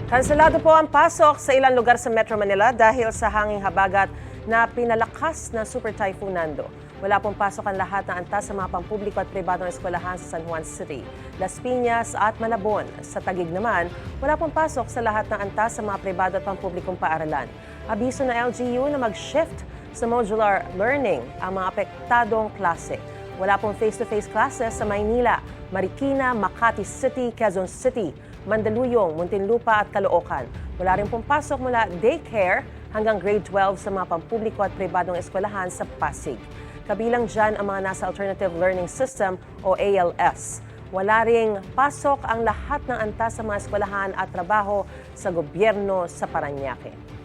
Kanselado po ang pasok sa ilang lugar sa Metro Manila dahil sa hanging habagat na pinalakas na Super Typhoon Nando. Wala pong pasok ang lahat ng antas sa mga pampubliko at pribadong eskwelahan sa San Juan City, Las Piñas at Malabon. Sa Taguig naman, wala pong pasok sa lahat ng antas sa mga pribado at pampublikong paaralan. Abiso na LGU na mag-shift sa modular learning ang mga apektadong klase. Wala pong face-to-face classes sa Maynila, Marikina, Makati City, Quezon City, Mandaluyong, Muntinlupa at Caloocan. Wala rin pong pasok mula daycare hanggang grade 12 sa mga pampubliko at pribadong eskwelahan sa Pasig. Kabilang dyan ang mga nasa Alternative Learning System o ALS. Wala ring pasok ang lahat ng antas sa mga eskwelahan at trabaho sa gobyerno sa Parañaque.